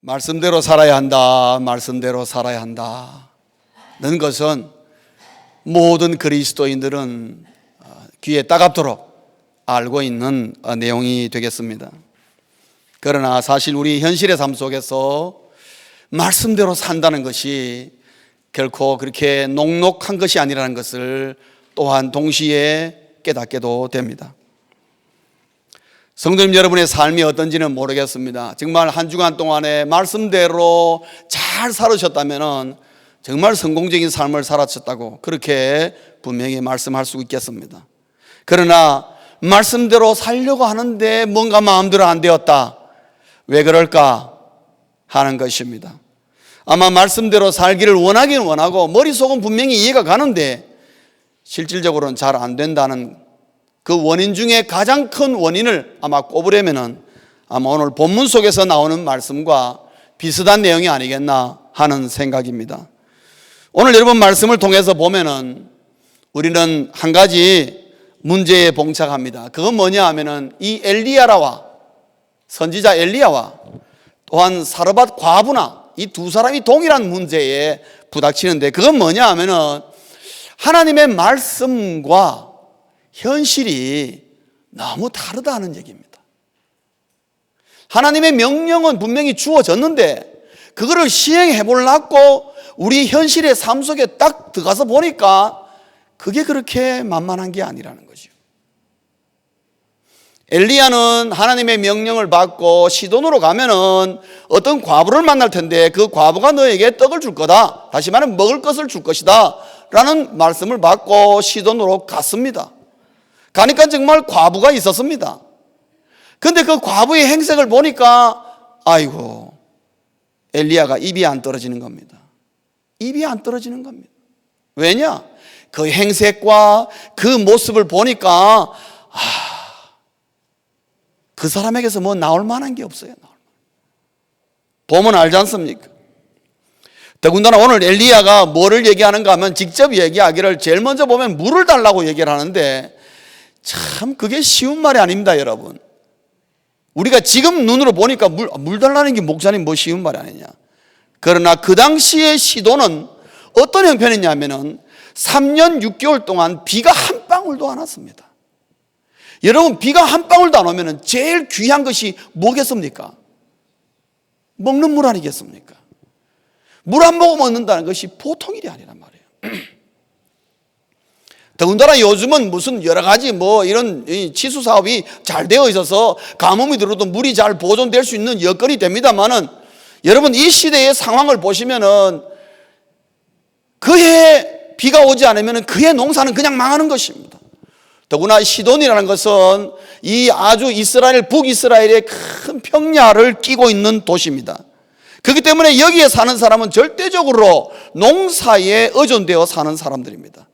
말씀대로 살아야 한다. 말씀대로 살아야 한다. 는 것은 모든 그리스도인들은 귀에 따갑도록 알고 있는 내용이 되겠습니다. 그러나 사실 우리 현실의 삶 속에서 말씀대로 산다는 것이 결코 그렇게 녹록한 것이 아니라는 것을 또한 동시에 깨닫게도 됩니다. 성도님 여러분의 삶이 어떤지는 모르겠습니다. 정말 한 주간 동안에 말씀대로 잘 살으셨다면 정말 성공적인 삶을 살았었다고 그렇게 분명히 말씀할 수 있겠습니다. 그러나 말씀대로 살려고 하는데 뭔가 마음대로 안 되었다. 왜 그럴까 하는 것입니다. 아마 말씀대로 살기를 원하긴 원하고 머릿속은 분명히 이해가 가는데 실질적으로는 잘 안 된다는 그 원인 중에 가장 큰 원인을 아마 꼽으려면은 아마 오늘 본문 속에서 나오는 말씀과 비슷한 내용이 아니겠나 하는 생각입니다. 오늘 여러분 말씀을 통해서 보면은 우리는 한 가지 문제에 봉착합니다. 그건 뭐냐 하면은 이 엘리야라와 선지자 엘리야와 또한 사르밧 과부나 이 두 사람이 동일한 문제에 부닥치는데 그건 뭐냐 하면은 하나님의 말씀과 현실이 너무 다르다는 얘기입니다. 하나님의 명령은 분명히 주어졌는데 그거를 시행해 보려고 우리 현실의 삶 속에 딱 들어가서 보니까 그게 그렇게 만만한 게 아니라는 거죠. 엘리야는 하나님의 명령을 받고 시돈으로 가면은 어떤 과부를 만날 텐데 그 과부가 너에게 떡을 줄 거다. 다시 말하면 먹을 것을 줄 것이다. 라는 말씀을 받고 시돈으로 갔습니다. 가니까 정말 과부가 있었습니다. 근데 그 과부의 행색을 보니까 아이고 엘리야가 입이 안 떨어지는 겁니다. 입이 안 떨어지는 겁니다. 왜냐? 그 행색과 그 모습을 보니까 그 사람에게서 뭐 나올 만한 게 없어요. 보면 알지 않습니까? 더군다나 오늘 엘리야가 뭐를 얘기하는가 하면 직접 얘기하기를 제일 먼저 보면 물을 달라고 얘기를 하는데 참 그게 쉬운 말이 아닙니다, 여러분. 우리가 지금 눈으로 보니까 물 달라는 게 목사님 뭐 쉬운 말이 아니냐. 그러나 그 당시의 시도는 어떤 형편이냐면은 3년 6개월 동안 비가 한 방울도 안 왔습니다. 여러분 비가 한 방울도 안 오면은 제일 귀한 것이 뭐겠습니까? 먹는 물 아니겠습니까? 물 한 모금 얻는다는 것이 보통 일이 아니란 말이에요. 더군다나 요즘은 무슨 여러 가지 뭐 이런 치수 사업이 잘 되어 있어서 가뭄이 들어도 물이 잘 보존될 수 있는 여건이 됩니다만은 여러분 이 시대의 상황을 보시면은 그해 비가 오지 않으면은 그해 농사는 그냥 망하는 것입니다. 더구나 시돈이라는 것은 이 아주 이스라엘 북이스라엘의 큰 평야를 끼고 있는 도시입니다. 그렇기 때문에 여기에 사는 사람은 절대적으로 농사에 의존되어 사는 사람들입니다.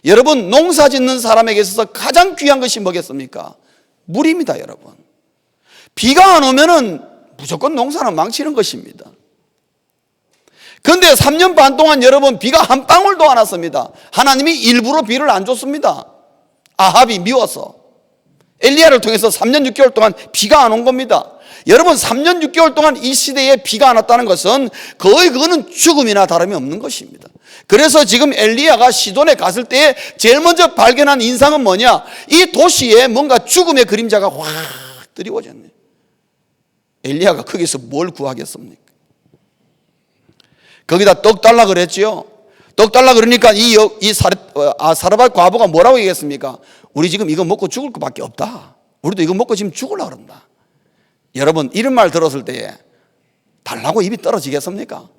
여러분 농사 짓는 사람에게 있어서 가장 귀한 것이 뭐겠습니까? 물입니다, 여러분. 비가 안 오면은 무조건 농사는 망치는 것입니다. 그런데 3년 반 동안 여러분 비가 한 방울도 안 왔습니다. 하나님이 일부러 비를 안 줬습니다. 아합이 미워서. 엘리야를 통해서 3년 6개월 동안 비가 안 온 겁니다. 여러분 3년 6개월 동안 이 시대에 비가 안 왔다는 것은 거의 그거는 죽음이나 다름이 없는 것입니다. 그래서 지금 엘리야가 시돈에 갔을 때 제일 먼저 발견한 인상은 뭐냐? 이 도시에 뭔가 죽음의 그림자가 확 드리워졌네. 엘리야가 거기서 뭘 구하겠습니까? 거기다 떡 달라 그랬지요. 떡 달라 그러니까 사르밧 과부가 뭐라고 얘기했습니까? 우리 지금 이거 먹고 죽을 것밖에 없다. 우리도 이거 먹고 지금 죽으려고 그런다. 여러분 이런 말 들었을 때에 달라고 입이 떨어지겠습니까?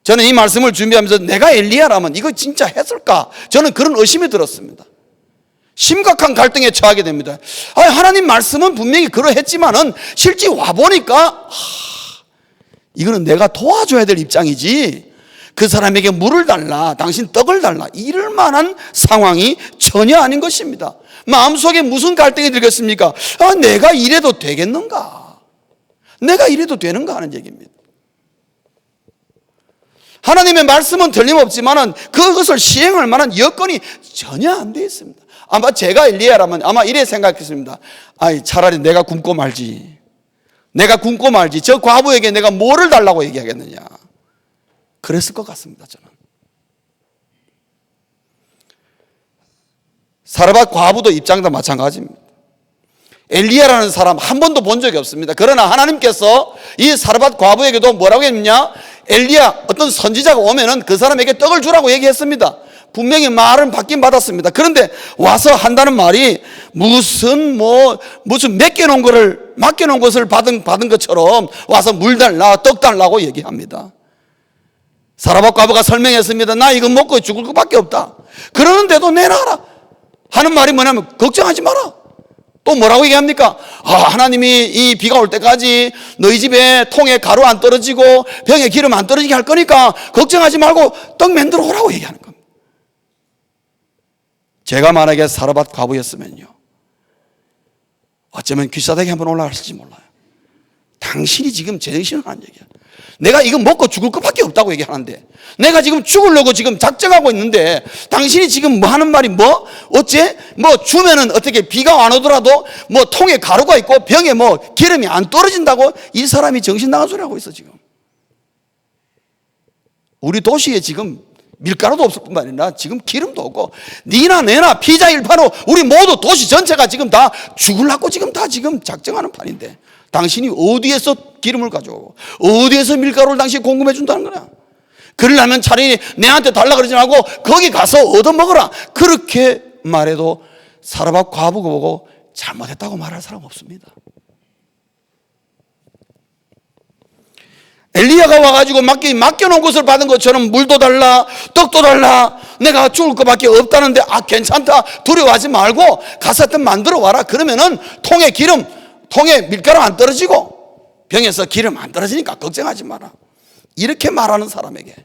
저는 이 말씀을 준비하면서 내가 엘리야라면 이거 진짜 했을까? 저는 그런 의심이 들었습니다. 심각한 갈등에 처하게 됩니다. 하나님 말씀은 분명히 그러했지만은 실제 와보니까 이거는 내가 도와줘야 될 입장이지 그 사람에게 물을 달라, 당신 떡을 달라 이럴 만한 상황이 전혀 아닌 것입니다. 마음속에 무슨 갈등이 들겠습니까? 내가 이래도 되겠는가? 내가 이래도 되는가 하는 얘기입니다. 하나님의 말씀은 틀림없지만은 그것을 시행할 만한 여건이 전혀 안 되어 있습니다. 아마 제가 엘리야라면 아마 이래 생각했습니다. 차라리 내가 굶고 말지. 내가 굶고 말지 저 과부에게 내가 뭐를 달라고 얘기하겠느냐. 그랬을 것 같습니다. 저는. 사르밧 과부도 입장도 마찬가지입니다. 엘리야라는 사람 한 번도 본 적이 없습니다. 그러나 하나님께서 이 사르밧 과부에게도 뭐라고 했느냐? 엘리야 어떤 선지자가 오면은 그 사람에게 떡을 주라고 얘기했습니다. 분명히 말은 받긴 받았습니다. 그런데 와서 한다는 말이 무슨 맡겨놓은 것을 받은 것처럼 와서 물 달라 떡 달라고 얘기합니다. 사르밧 과부가 설명했습니다. 나 이거 먹고 죽을 것밖에 없다. 그러는데도 내놔라 하는 말이 뭐냐면 걱정하지 마라. 또 뭐라고 얘기합니까? 하나님이 이 비가 올 때까지 너희 집에 통에 가루 안 떨어지고 병에 기름 안 떨어지게 할 거니까 걱정하지 말고 떡 만들어 오라고 얘기하는 겁니다. 제가 만약에 사르밧 과부였으면요, 어쩌면 귀싸대기 한번 올라갔을지 몰라요. 당신이 지금 제정신을 하는 얘기야. 내가 이거 먹고 죽을 것밖에 없다고 얘기하는데, 내가 지금 죽으려고 지금 작정하고 있는데 당신이 지금 뭐 하는 말이 어째 주면은 어떻게 비가 안 오더라도 통에 가루가 있고 병에 기름이 안 떨어진다고 이 사람이 정신 나간 소리 하고 있어. 지금 우리 도시에 지금 밀가루도 없을 뿐만 아니라 지금 기름도 없고 니나 내나 피자 일파로 우리 모두 도시 전체가 지금 다 죽으려고 지금 다 지금 작정하는 판인데, 당신이 어디에서 기름을 가져오고 어디에서 밀가루를 당신이 공급해 준다는 거냐? 그러려면 차라리 내한테 달라 그러지 말고 거기 가서 얻어먹어라. 그렇게 말해도 사르밧 과부가 보고 잘못했다고 말할 사람 없습니다. 엘리야가 와가지고 맡겨놓은 것을 받은 것처럼 물도 달라 떡도 달라 내가 죽을 것밖에 없다는데 괜찮다 두려워하지 말고 가서 하여튼 만들어 와라. 그러면은 통에 밀가루 안 떨어지고 병에서 기름 안 떨어지니까 걱정하지 마라. 이렇게 말하는 사람에게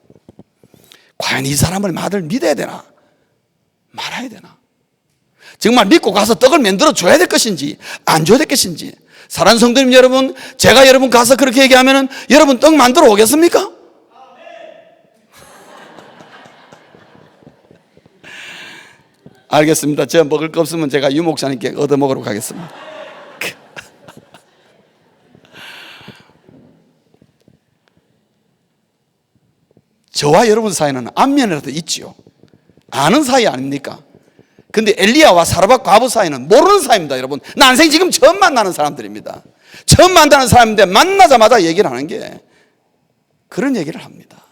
과연 이 사람을 믿어야 되나 말아야 되나? 정말 믿고 가서 떡을 만들어 줘야 될 것인지 안 줘야 될 것인지. 사랑하는 성도님 여러분, 제가 여러분 가서 그렇게 얘기하면은 여러분 떡 만들어 오겠습니까? 알겠습니다. 제가 먹을 거 없으면 제가 유 목사님께 얻어 먹으러 가겠습니다. 저와 여러분 사이는 안면이라도 있지요. 아는 사이 아닙니까? 근데 엘리야와 사르밧 과부 사이는 모르는 사이입니다. 여러분, 난생 지금 처음 만나는 사람들입니다. 처음 만나는 사람인데 만나자마자 얘기를 하는 게 그런 얘기를 합니다.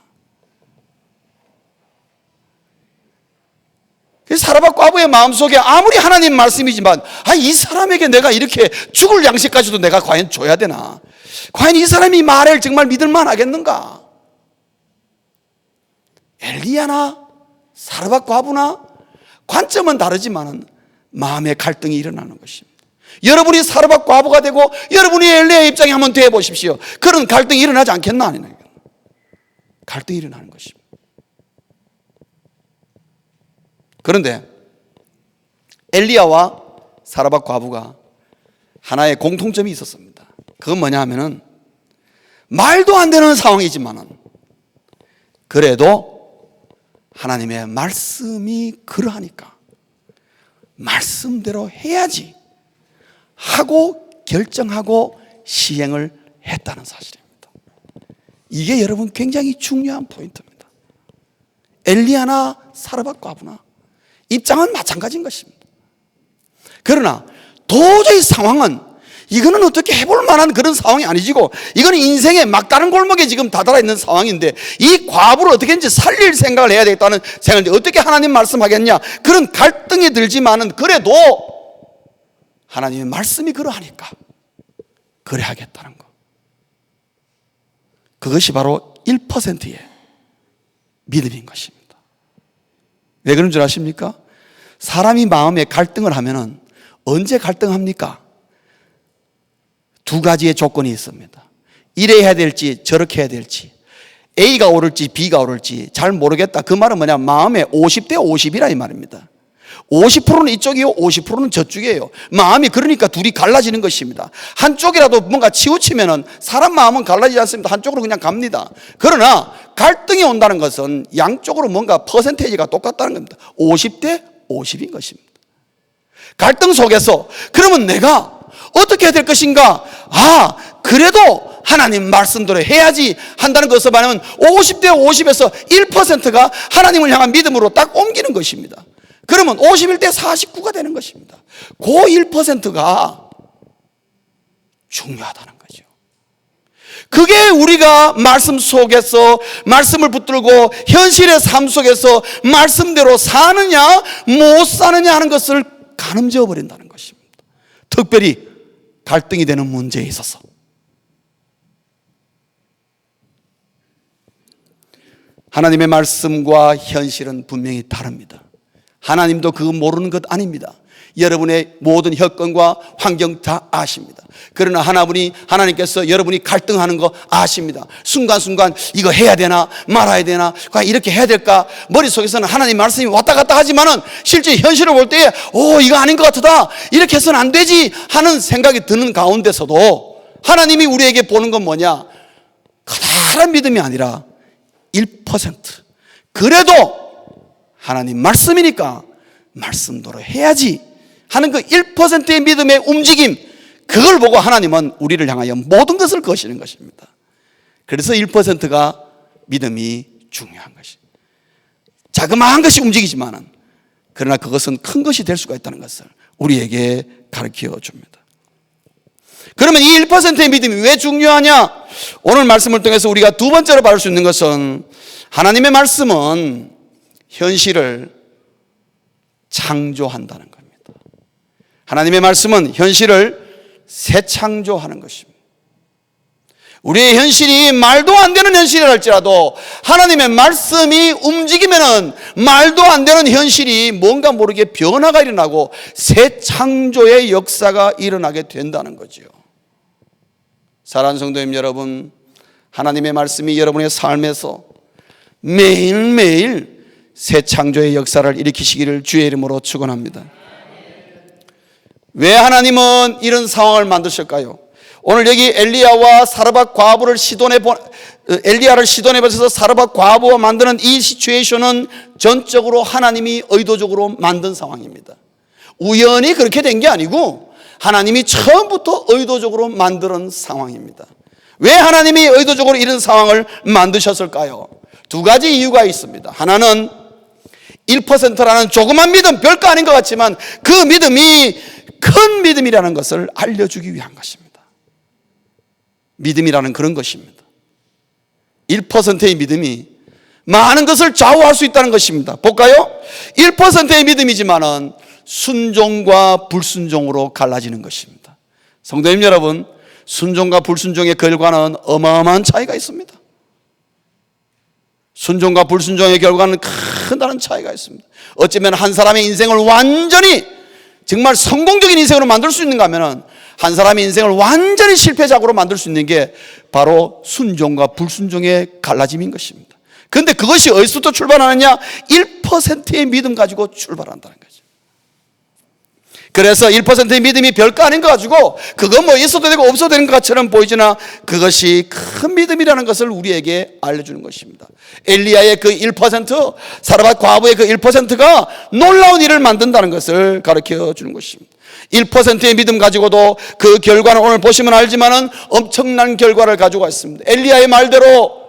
사르밧 과부의 마음속에 아무리 하나님 말씀이지만 이 사람에게 내가 이렇게 죽을 양식까지도 내가 과연 줘야 되나? 과연 이 사람이 말을 정말 믿을만 하겠는가? 엘리야나 사르밧 과부나 관점은 다르지만 마음의 갈등이 일어나는 것입니다. 여러분이 사르밧 과부가 되고 여러분이 엘리야의 입장에 한번 돼 보십시오. 그런 갈등이 일어나지 않겠나? 아니나? 갈등이 일어나는 것입니다. 그런데 엘리야와 사르밧 과부가 하나의 공통점이 있었습니다. 그건 뭐냐 하면은 말도 안 되는 상황이지만은 그래도 하나님의 말씀이 그러하니까 말씀대로 해야지 하고 결정하고 시행을 했다는 사실입니다. 이게 여러분 굉장히 중요한 포인트입니다. 엘리야나 사르밧 과부나 입장은 마찬가지인 것입니다. 그러나 도저히 상황은 이거는 어떻게 해볼 만한 그런 상황이 아니지고 이거는 인생의 막다른 골목에 지금 다다라 있는 상황인데 이 과부를 어떻게든지 살릴 생각을 해야 되겠다는 생각인데 어떻게 하나님 말씀하겠냐? 그런 갈등이 들지만은 그래도 하나님의 말씀이 그러하니까 그래 하겠다는 거. 그것이 바로 1%의 믿음인 것입니다. 왜 그런 줄 아십니까? 사람이 마음에 갈등을 하면은 언제 갈등합니까? 두 가지의 조건이 있습니다. 이래 해야 될지 저렇게 해야 될지, A가 오를지 B가 오를지 잘 모르겠다. 그 말은 뭐냐? 마음에 50대 50이라 이 말입니다. 50%는 이쪽이요 50%는 저쪽이에요. 마음이 그러니까 둘이 갈라지는 것입니다. 한쪽이라도 뭔가 치우치면은 사람 마음은 갈라지지 않습니다. 한쪽으로 그냥 갑니다. 그러나 갈등이 온다는 것은 양쪽으로 뭔가 퍼센테이지가 똑같다는 겁니다. 50대 50인 것입니다. 갈등 속에서 그러면 내가 어떻게 해야 될 것인가? 그래도 하나님 말씀대로 해야지 한다는 것을 말하면 50대 50에서 1%가 하나님을 향한 믿음으로 딱 옮기는 것입니다. 그러면 51대 49가 되는 것입니다. 그 1%가 중요하다는 거죠. 그게 우리가 말씀 속에서 말씀을 붙들고 현실의 삶 속에서 말씀대로 사느냐 못 사느냐 하는 것을 가늠지어 버린다는 것입니다. 특별히 갈등이 되는 문제에 있어서. 하나님의 말씀과 현실은 분명히 다릅니다. 하나님도 그거 모르는 것 아닙니다. 여러분의 모든 여건과 환경 다 아십니다. 그러나 하나님께서 여러분이 갈등하는 거 아십니다. 순간순간 이거 해야 되나 말아야 되나 이렇게 해야 될까 머릿속에서는 하나님 말씀이 왔다 갔다 하지만은 실제 현실을 볼 때에 이거 아닌 것 같다 이렇게 해서는 안 되지 하는 생각이 드는 가운데서도 하나님이 우리에게 보는 건 뭐냐? 커다란 믿음이 아니라 1%. 그래도 하나님 말씀이니까 말씀대로 해야지 하는 그 1%의 믿음의 움직임, 그걸 보고 하나님은 우리를 향하여 모든 것을 거시는 것입니다. 그래서 1%가 믿음이 중요한 것이. 자그마한 것이 움직이지만은 그러나 그것은 큰 것이 될 수가 있다는 것을 우리에게 가르쳐 줍니다. 그러면 이 1%의 믿음이 왜 중요하냐? 오늘 말씀을 통해서 우리가 두 번째로 받을 수 있는 것은 하나님의 말씀은 현실을 창조한다는 겁니다. 하나님의 말씀은 현실을 새창조하는 것입니다. 우리의 현실이 말도 안 되는 현실이라 할지라도 하나님의 말씀이 움직이면은 말도 안 되는 현실이 뭔가 모르게 변화가 일어나고 새창조의 역사가 일어나게 된다는 거죠. 사랑하는 성도님 여러분, 하나님의 말씀이 여러분의 삶에서 매일매일 새창조의 역사를 일으키시기를 주의 이름으로 축원합니다. 왜 하나님은 이런 상황을 만드실까요? 오늘 여기 엘리야와 사르밧 과부를 엘리야를 시돈에 보내서 사르밧 과부와 만드는 이 시츄에이션은 전적으로 하나님이 의도적으로 만든 상황입니다. 우연히 그렇게 된 게 아니고 하나님이 처음부터 의도적으로 만드는 상황입니다. 왜 하나님이 의도적으로 이런 상황을 만드셨을까요? 두 가지 이유가 있습니다. 하나는 1%라는 조그만 믿음, 별거 아닌 것 같지만 그 믿음이 큰 믿음이라는 것을 알려주기 위한 것입니다. 믿음이라는 그런 것입니다. 1%의 믿음이 많은 것을 좌우할 수 있다는 것입니다. 볼까요? 1%의 믿음이지만은 순종과 불순종으로 갈라지는 것입니다. 성도님 여러분, 순종과 불순종의 결과는 어마어마한 차이가 있습니다. 순종과 불순종의 결과는 큰 차이가 있습니다. 어쩌면 한 사람의 인생을 완전히 정말 성공적인 인생으로 만들 수 있는가 하면은 한 사람의 인생을 완전히 실패작으로 만들 수 있는 게 바로 순종과 불순종의 갈라짐인 것입니다. 그런데 그것이 어디서부터 출발하느냐? 1%의 믿음 가지고 출발한다는 거죠. 그래서 1%의 믿음이 별거 아닌 거 가지고 그건 뭐 있어도 되고 없어도 되는 것처럼 보이지나 그것이 큰 믿음이라는 것을 우리에게 알려주는 것입니다. 엘리야의 그 1%, 사르밧 과부의 그 1%가 놀라운 일을 만든다는 것을 가르쳐 주는 것입니다. 1%의 믿음 가지고도 그 결과는 오늘 보시면 알지만은 엄청난 결과를 가지고 있습니다. 엘리야의 말대로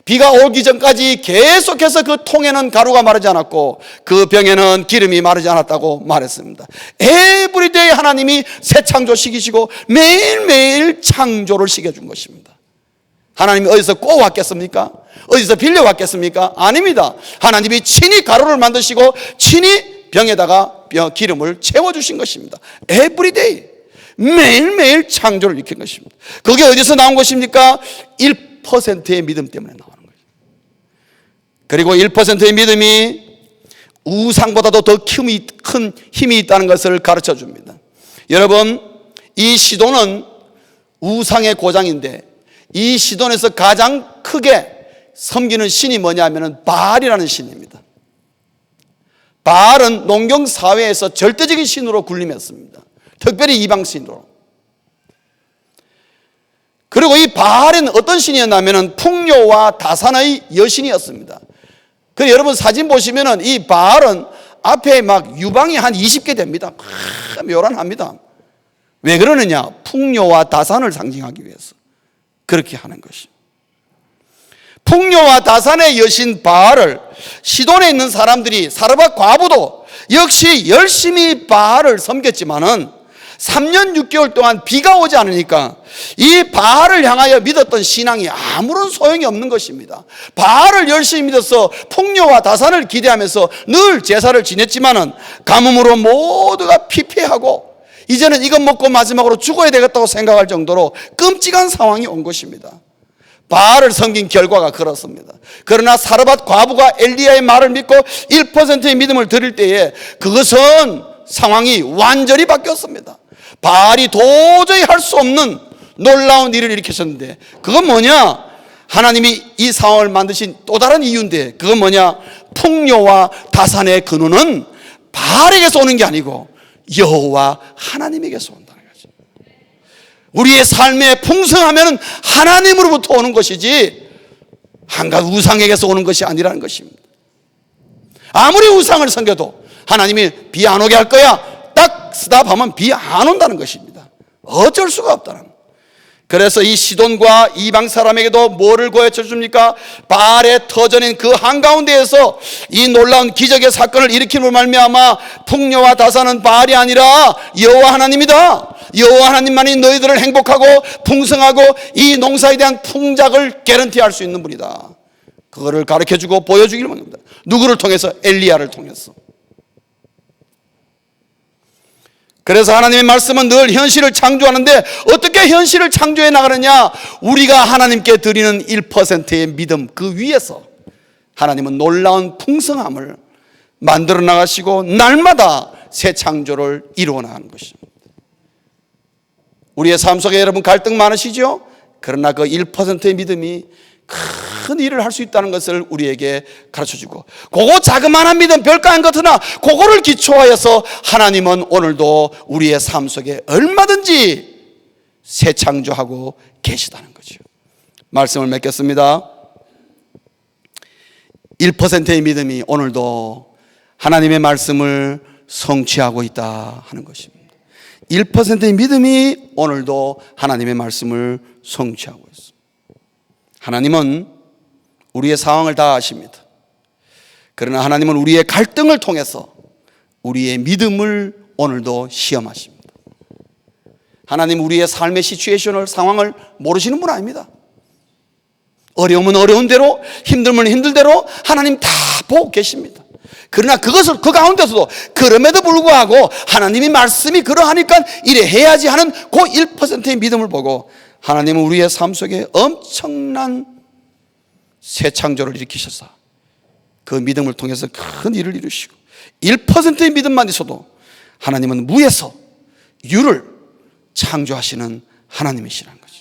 비가 오기 전까지 계속해서 그 통에는 가루가 마르지 않았고 그 병에는 기름이 마르지 않았다고 말했습니다. 에브리데이 하나님이 새 창조시키시고 매일매일 창조를 시켜준 것입니다. 하나님이 어디서 꼬왔겠습니까? 어디서 빌려왔겠습니까? 아닙니다. 하나님이 친히 가루를 만드시고 친히 병에다가 기름을 채워주신 것입니다. 에브리데이 매일매일 창조를 일으킨 것입니다. 그게 어디서 나온 것입니까? 1%의 믿음 때문에 나오는 거죠. 그리고 1%의 믿음이 우상보다도 더 큰 힘이 있다는 것을 가르쳐 줍니다. 여러분, 이 시돈은 우상의 고장인데 이 시돈에서 가장 크게 섬기는 신이 뭐냐 하면 바알이라는 신입니다. 바알은 농경 사회에서 절대적인 신으로 군림했습니다. 특별히 이방 신으로. 그리고 이 바알은 어떤 신이었냐면 풍요와 다산의 여신이었습니다. 그래서 여러분 사진 보시면은 이 바알은 앞에 막 유방이 한 20개 됩니다. 묘란합니다. 왜 그러느냐? 풍요와 다산을 상징하기 위해서 그렇게 하는 것이. 풍요와 다산의 여신 바알을 시돈에 있는 사람들이 사르밧 과부도 역시 열심히 바알을 섬겼지만은 3년 6개월 동안 비가 오지 않으니까 이 바알을 향하여 믿었던 신앙이 아무런 소용이 없는 것입니다. 바알을 열심히 믿어서 풍요와 다산을 기대하면서 늘 제사를 지냈지만은 가뭄으로 모두가 피폐하고 이제는 이것 먹고 마지막으로 죽어야 되겠다고 생각할 정도로 끔찍한 상황이 온 것입니다. 바알을 섬긴 결과가 그렇습니다. 그러나 사르밧 과부가 엘리야의 말을 믿고 1%의 믿음을 드릴 때에 그것은 상황이 완전히 바뀌었습니다. 바알이 도저히 할 수 없는 놀라운 일을 일으켰었는데 그건 뭐냐? 하나님이 이 상황을 만드신 또 다른 이유인데 그건 뭐냐? 풍요와 다산의 근원은 바알에게서 오는 게 아니고 여호와 하나님에게서 온다는 거죠. 우리의 삶에 풍성하면 하나님으로부터 오는 것이지 한갓 우상에게서 오는 것이 아니라는 것입니다. 아무리 우상을 섬겨도 하나님이 비 안 오게 할 거야 딱 스탑하면 비 안 온다는 것입니다. 어쩔 수가 없다는 거예요. 그래서 이 시돈과 이방 사람에게도 뭐를 고해쳐 줍니까? 바알의 터전인 그 한가운데에서 이 놀라운 기적의 사건을 일으킴으로 말미암아 풍요와 다산은 바알이 아니라 여호와 하나님이다. 여호와 하나님만이 너희들을 행복하고 풍성하고 이 농사에 대한 풍작을 개런티할 수 있는 분이다. 그거를 가르쳐주고 보여주기를 원합니다. 누구를 통해서? 엘리야를 통해서. 그래서 하나님의 말씀은 늘 현실을 창조하는데 어떻게 현실을 창조해 나가느냐? 우리가 하나님께 드리는 1%의 믿음 그 위에서 하나님은 놀라운 풍성함을 만들어 나가시고 날마다 새 창조를 이루어 나가는 것입니다. 우리의 삶 속에 여러분 갈등 많으시죠? 그러나 그 1%의 믿음이 큰 일을 할 수 있다는 것을 우리에게 가르쳐주고 그거 자그마한 믿음 별거 아닌 것 같으나 그거를 기초하여서 하나님은 오늘도 우리의 삶 속에 얼마든지 새 창조하고 계시다는 거죠. 말씀을 맺겠습니다. 1%의 믿음이 오늘도 하나님의 말씀을 성취하고 있다 하는 것입니다. 1%의 믿음이 오늘도 하나님의 말씀을 성취하고 있습니다. 하나님은 우리의 상황을 다 아십니다. 그러나 하나님은 우리의 갈등을 통해서 우리의 믿음을 오늘도 시험하십니다. 하나님 우리의 삶의 시츄에이션을 상황을 모르시는 분 아닙니다. 어려우면 어려운 대로 힘들면 힘들 대로 하나님 다 보고 계십니다. 그러나 그것을 그 가운데서도 그럼에도 불구하고 하나님이 말씀이 그러하니까 이래 해야지 하는 그 1%의 믿음을 보고 하나님은 우리의 삶 속에 엄청난 새 창조를 일으키셔서 그 믿음을 통해서 큰 일을 이루시고 1%의 믿음만 있어도 하나님은 무에서 유를 창조하시는 하나님이시라는 거죠.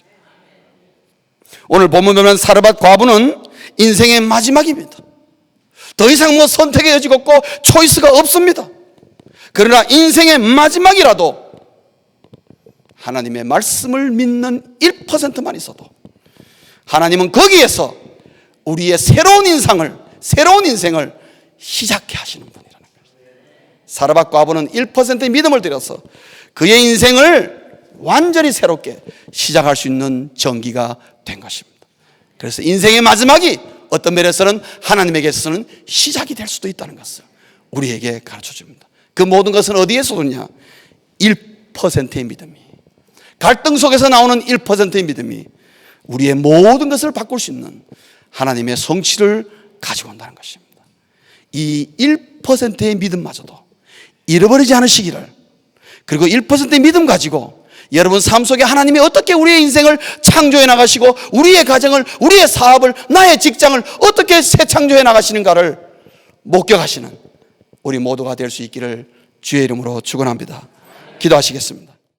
오늘 본문 보면 사르밧 과부는 인생의 마지막입니다. 더 이상 뭐 선택의 여지가 없고 초이스가 없습니다. 그러나 인생의 마지막이라도 하나님의 말씀을 믿는 1%만 있어도 하나님은 거기에서 우리의 새로운 인생을 시작해 하시는 분이라는 거예요. 사르밧 과부는 1%의 믿음을 들여서 그의 인생을 완전히 새롭게 시작할 수 있는 전기가 된 것입니다. 그래서 인생의 마지막이 어떤 면에서는 하나님에게서는 시작이 될 수도 있다는 것을 우리에게 가르쳐 줍니다. 그 모든 것은 어디에서 오느냐? 1%의 믿음이, 갈등 속에서 나오는 1%의 믿음이 우리의 모든 것을 바꿀 수 있는 하나님의 성취를 가지고 온다는 것입니다. 이 1%의 믿음마저도 잃어버리지 않으시기를, 그리고 1%의 믿음 가지고 여러분 삶 속에 하나님이 어떻게 우리의 인생을 창조해 나가시고 우리의 가정을, 우리의 사업을, 나의 직장을 어떻게 새 창조해 나가시는가를 목격하시는 우리 모두가 될 수 있기를 주의 이름으로 축원합니다. 기도하시겠습니다.